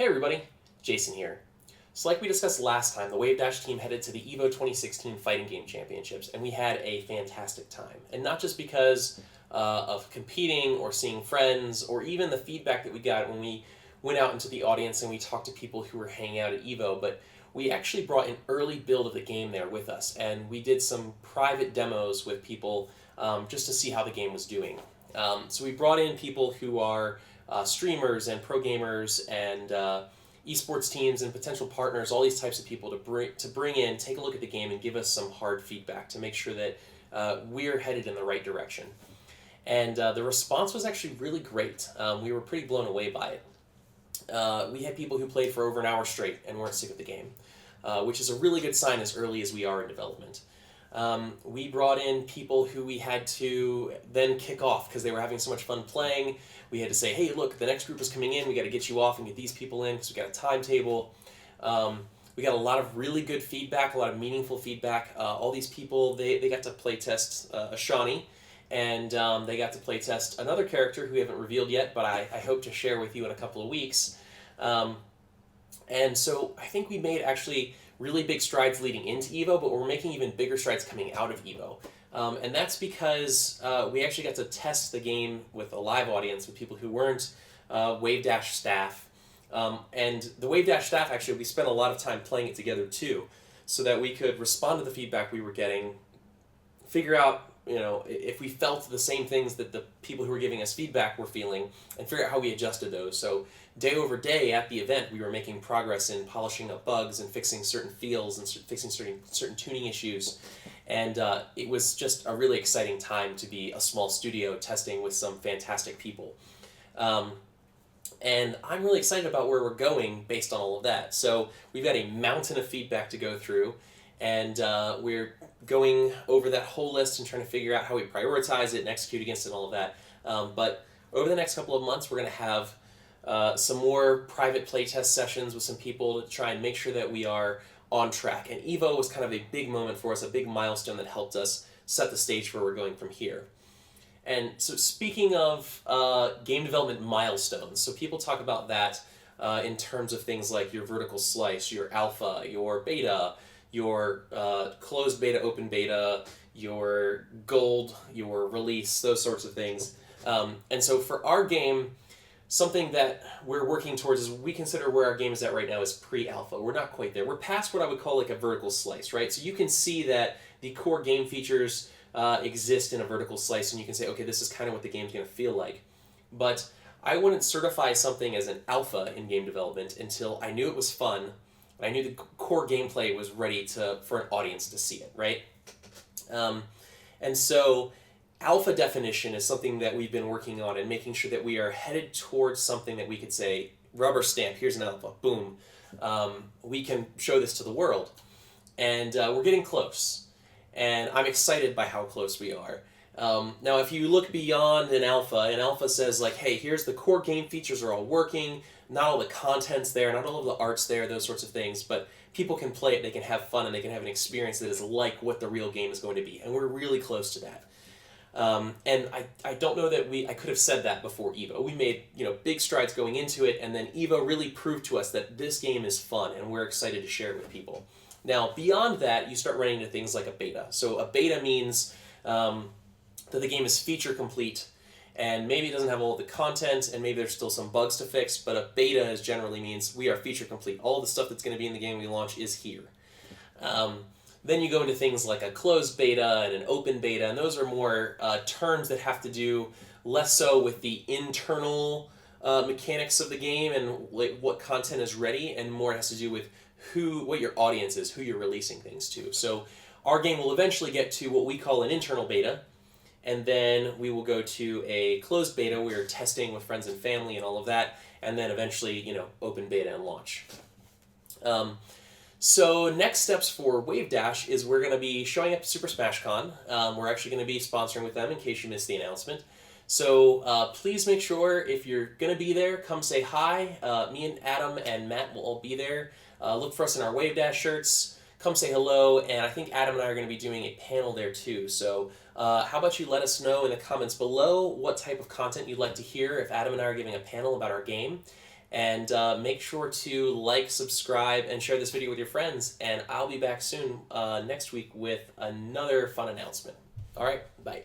Hey everybody, Jason here. So like we discussed last time, the Wavedash team headed to the EVO 2016 Fighting Game Championships, and we had a fantastic time. And not just because of competing or seeing friends, or even the feedback that we got when we went out into the audience and we talked to people who were hanging out at EVO, but we actually brought an early build of the game there with us, and we did some private demos with people just to see how the game was doing. So we brought in people who are streamers and pro gamers and esports teams and potential partners, all these types of people to bring in, take a look at the game, and give us some hard feedback to make sure that we're headed in the right direction. And the response was actually really great. We were pretty blown away by it. We had people who played for over an hour straight and weren't sick of the game, which is a really good sign as early as we are in development. We brought in people who we had to then kick off because they were having so much fun playing. We had to say, hey, look, the next group is coming in. We got to get you off and get these people in because we got a timetable. We got a lot of really good feedback, a lot of meaningful feedback. All these people, they got to play test Ashani, and they got to play test another character who we haven't revealed yet, but I hope to share with you in a couple of weeks. And so I think we made actually really big strides leading into EVO, but we're making even bigger strides coming out of EVO. And that's because we actually got to test the game with a live audience with people who weren't Wavedash staff. And the Wavedash staff, actually, we spent a lot of time playing it together too, so that we could respond to the feedback we were getting, figure out if we felt the same things that the people who were giving us feedback were feeling, and figure out how we adjusted those. So day over day at the event, we were making progress in polishing up bugs and fixing certain feels and fixing certain tuning issues. And it was just a really exciting time to be a small studio testing with some fantastic people. And I'm really excited about where we're going based on all of that. So we've got a mountain of feedback to go through, and we're going over that whole list and trying to figure out how we prioritize it and execute against it and all of that. But over the next couple of months, we're going to have some more private playtest sessions with some people to try and make sure that we are on track. And EVO was kind of a big moment for us, a big milestone that helped us set the stage for where we're going from here. And so speaking of game development milestones, so people talk about that in terms of things like your vertical slice, your alpha, your beta, your closed beta, open beta, your gold, your release, those sorts of things. And so for our game, something that we're working towards is we consider where our game is at right now is pre-alpha. We're not quite there. We're past what I would call like a vertical slice, right? So you can see that the core game features exist in a vertical slice, and you can say, okay, this is kind of what the game's going to feel like. But I wouldn't certify something as an alpha in game development until I knew it was fun, and I knew the core gameplay was ready for an audience to see it, right? And so alpha definition is something that we've been working on and making sure that we are headed towards something that we could say, rubber stamp, here's an alpha, boom. We can show this to the world. And we're getting close. And I'm excited by how close we are. Now, if you look beyond an alpha says like, hey, here's the core game features are all working, not all the content's there, not all of the art's there, those sorts of things, but people can play it, they can have fun, and they can have an experience that is like what the real game is going to be. And we're really close to that. And I don't know that I could have said that before EVO. We made big strides going into it, and then EVO really proved to us that this game is fun, and we're excited to share it with people. Now, beyond that, you start running into things like a beta. So a beta means that the game is feature complete, and maybe it doesn't have all of the content, and maybe there's still some bugs to fix, but a beta generally means we are feature complete. All the stuff that's going to be in the game we launch is here. Then you go into things like a closed beta and an open beta, and those are more terms that have to do less so with the internal mechanics of the game and like what content is ready, and more has to do with what your audience is, who you're releasing things to. So our game will eventually get to what we call an internal beta, and then we will go to a closed beta where we're testing with friends and family and all of that, and then eventually, open beta and launch. So next steps for Wavedash is we're going to be showing up to Super Smash Con. We're actually going to be sponsoring with them in case you missed the announcement. So please make sure if you're going to be there, come say hi. Me and Adam and Matt will all be there. Look for us in our Wavedash shirts. Come say hello, and I think Adam and I are going to be doing a panel there too. So how about you let us know in the comments below what type of content you'd like to hear if Adam and I are giving a panel about our game. And make sure to like, subscribe, and share this video with your friends. And I'll be back soon next week with another fun announcement. All right, bye.